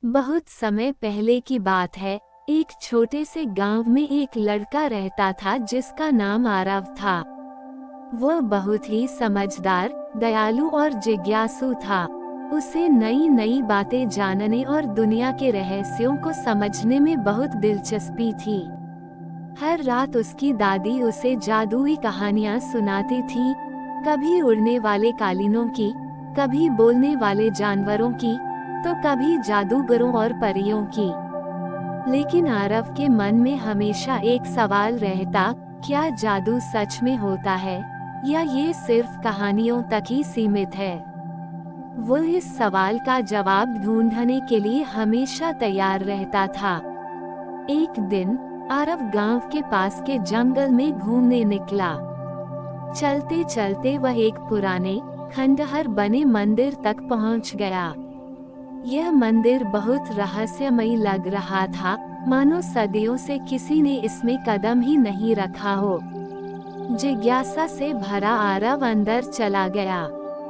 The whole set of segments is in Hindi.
बहुत समय पहले की बात है। एक छोटे से गांव में एक लड़का रहता था जिसका नाम आरव था। वह बहुत ही समझदार, दयालु और जिज्ञासु था। उसे नई नई बातें जानने और दुनिया के रहस्यों को समझने में बहुत दिलचस्पी थी। हर रात उसकी दादी उसे जादुई कहानियां सुनाती थी, कभी उड़ने वाले कालीनों की, कभी बोलने वाले जानवरों की, तो कभी जादूगरों और परियों की। लेकिन आरव के मन में हमेशा एक सवाल रहता, क्या जादू सच में होता है या ये सिर्फ कहानियों तक ही सीमित है। वो इस सवाल का जवाब ढूंढने के लिए हमेशा तैयार रहता था। एक दिन आरव गांव के पास के जंगल में घूमने निकला। चलते चलते वह एक पुराने खंडहर बने मंदिर तक पहुंच गया। यह मंदिर बहुत रहस्यमयी लग रहा था, मानो सदियों से किसी ने इसमें कदम ही नहीं रखा हो। जिज्ञासा से भरा आरव अंदर चला गया।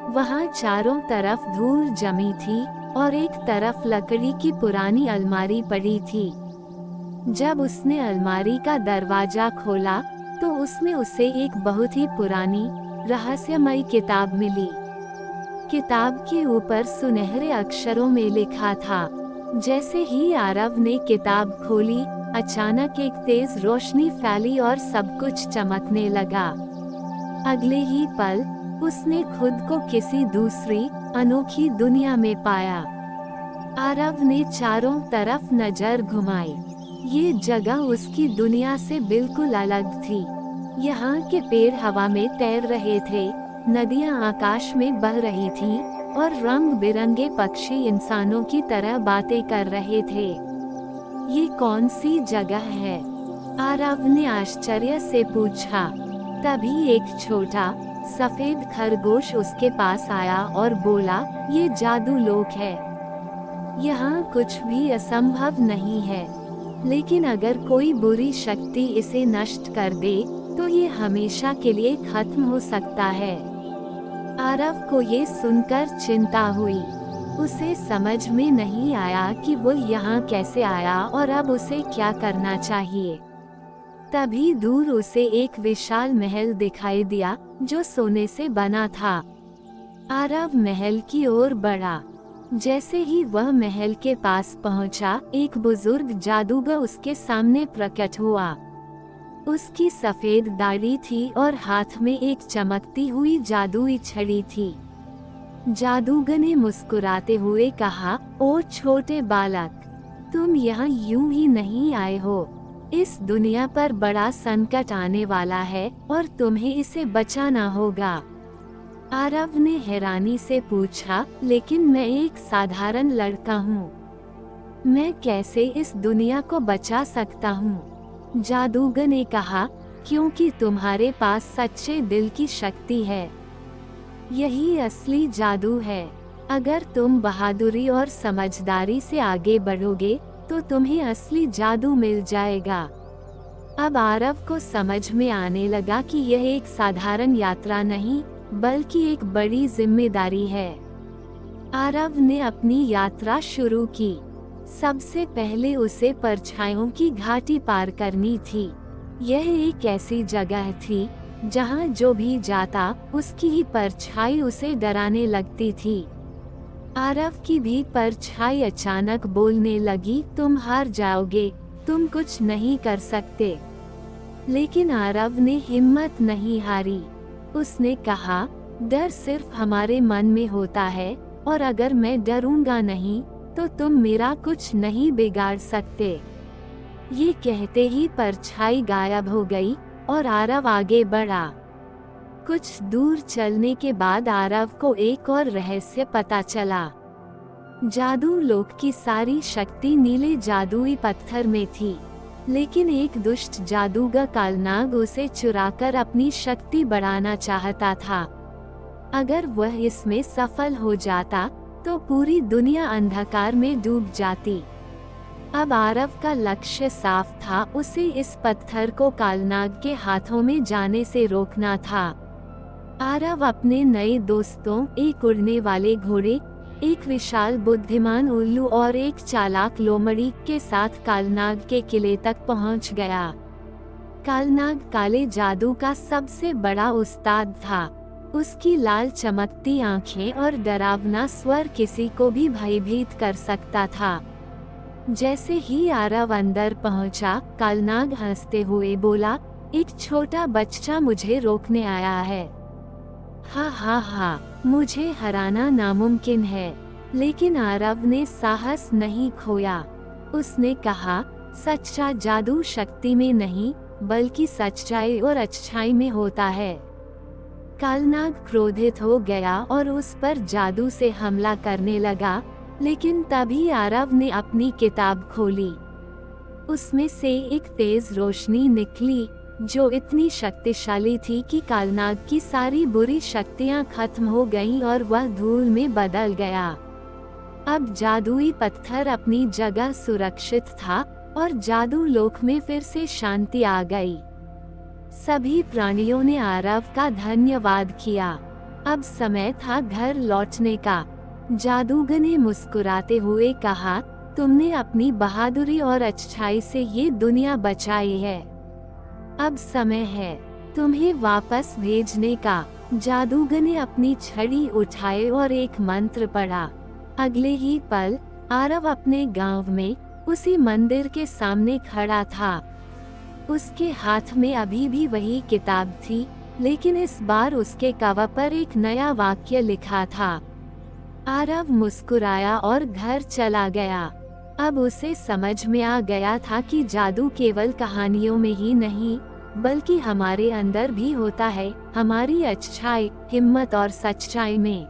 वहां चारों तरफ धूल जमी थी और एक तरफ लकड़ी की पुरानी अलमारी पड़ी थी। जब उसने अलमारी का दरवाजा खोला तो उसमें उसे एक बहुत ही पुरानी रहस्यमयी किताब मिली। किताब के ऊपर सुनहरे अक्षरों में लिखा था। जैसे ही आरव ने किताब खोली, अचानक एक तेज रोशनी फैली और सब कुछ चमकने लगा। अगले ही पल उसने खुद को किसी दूसरी अनोखी दुनिया में पाया। आरव ने चारों तरफ नजर घुमाई। ये जगह उसकी दुनिया से बिल्कुल अलग थी। यहाँ के पेड़ हवा में तैर रहे थे, नदियाँ आकाश में बह रही थीं और रंग बिरंगे पक्षी इंसानों की तरह बातें कर रहे थे। ये कौन सी जगह है? आरव ने आश्चर्य से पूछा। तभी एक छोटा सफेद खरगोश उसके पास आया और बोला, ये जादू लोक है। यहाँ कुछ भी असंभव नहीं है, लेकिन अगर कोई बुरी शक्ति इसे नष्ट कर दे तो ये हमेशा के लिए खत्म हो सकता है। आरव को ये सुनकर चिंता हुई। उसे समझ में नहीं आया कि वो यहाँ कैसे आया और अब उसे क्या करना चाहिए। तभी दूर उसे एक विशाल महल दिखाई दिया जो सोने से बना था। आरव महल की ओर बढ़ा। जैसे ही वह महल के पास पहुंचा, एक बुजुर्ग जादूगर उसके सामने प्रकट हुआ। उसकी सफेद दाढ़ी थी और हाथ में एक चमकती हुई जादुई छड़ी थी। जादूगर ने मुस्कुराते हुए कहा, ओ छोटे बालक, तुम यहाँ यूं ही नहीं आए हो। इस दुनिया पर बड़ा संकट आने वाला है और तुम्हें इसे बचाना होगा। आरव ने हैरानी से पूछा, लेकिन मैं एक साधारण लड़का हूँ, मैं कैसे इस दुनिया को बचा सकता हूँ? जादूगर ने कहा, क्योंकि तुम्हारे पास सच्चे दिल की शक्ति है। यही असली जादू है। अगर तुम बहादुरी और समझदारी से आगे बढ़ोगे तो तुम्हें असली जादू मिल जाएगा। अब आरव को समझ में आने लगा कि यह एक साधारण यात्रा नहीं, बल्कि एक बड़ी जिम्मेदारी है। आरव ने अपनी यात्रा शुरू की। सबसे पहले उसे परछाइयों की घाटी पार करनी थी। यह एक ऐसी जगह थी जहां जो भी जाता उसकी ही परछाई उसे डराने लगती थी। आरव की भी परछाई अचानक बोलने लगी, तुम हार जाओगे, तुम कुछ नहीं कर सकते। लेकिन आरव ने हिम्मत नहीं हारी। उसने कहा, डर सिर्फ हमारे मन में होता है और अगर मैं डरूंगा नहीं तो तुम मेरा कुछ नहीं बिगाड़ सकते। ये कहते ही परछाई गायब हो गई और आरव आगे बढ़ा। कुछ दूर चलने के बाद आरव को एक और रहस्य पता चला। जादू लोक की सारी शक्ति नीले जादुई पत्थर में थी, लेकिन एक दुष्ट जादूगर कालनाग उसे चुराकर अपनी शक्ति बढ़ाना चाहता था। अगर वह इसमें सफल हो जाता तो पूरी दुनिया अंधकार में डूब जाती। अब आरव का लक्ष्य साफ था, उसे इस पत्थर को कालनाग के हाथों में जाने से रोकना था। आरव अपने नए दोस्तों, एक उड़ने वाले घोड़े, एक विशाल बुद्धिमान उल्लू और एक चालाक लोमड़ी के साथ कालनाग के किले तक पहुंच गया। कालनाग काले जादू का सबसे बड़ा उस्ताद था। उसकी लाल चमकती आंखें और डरावना स्वर किसी को भी भयभीत कर सकता था। जैसे ही आरव अंदर पहुंचा, कालनाग हंसते हुए बोला, एक छोटा बच्चा मुझे रोकने आया है। हा हा हा, मुझे हराना नामुमकिन है। लेकिन आरव ने साहस नहीं खोया। उसने कहा, सच्चा जादू शक्ति में नहीं, बल्कि सच्चाई और अच्छाई में होता है। कालनाग क्रोधित हो गया और उस पर जादू से हमला करने लगा, लेकिन तभी आरव ने अपनी किताब खोली। उसमें से एक तेज रोशनी निकली, जो इतनी शक्तिशाली थी कि कालनाग की सारी बुरी शक्तियां खत्म हो गईं और वह धूल में बदल गया। अब जादुई पत्थर अपनी जगह सुरक्षित था और जादू लोक में फिर से शांति आ गई। सभी प्राणियों ने आरव का धन्यवाद किया। अब समय था घर लौटने का। जादूगर ने मुस्कुराते हुए कहा, तुमने अपनी बहादुरी और अच्छाई से ये दुनिया बचाई है। अब समय है तुम्हें वापस भेजने का। जादूगर ने अपनी छड़ी उठाई और एक मंत्र पढ़ा। अगले ही पल आरव अपने गांव में उसी मंदिर के सामने खड़ा था। उसके हाथ में अभी भी वही किताब थी, लेकिन इस बार उसके कवर पर एक नया वाक्य लिखा था। आरव मुस्कुराया और घर चला गया। अब उसे समझ में आ गया था कि जादू केवल कहानियों में ही नहीं, बल्कि हमारे अंदर भी होता है, हमारी अच्छाई, हिम्मत और सच्चाई में।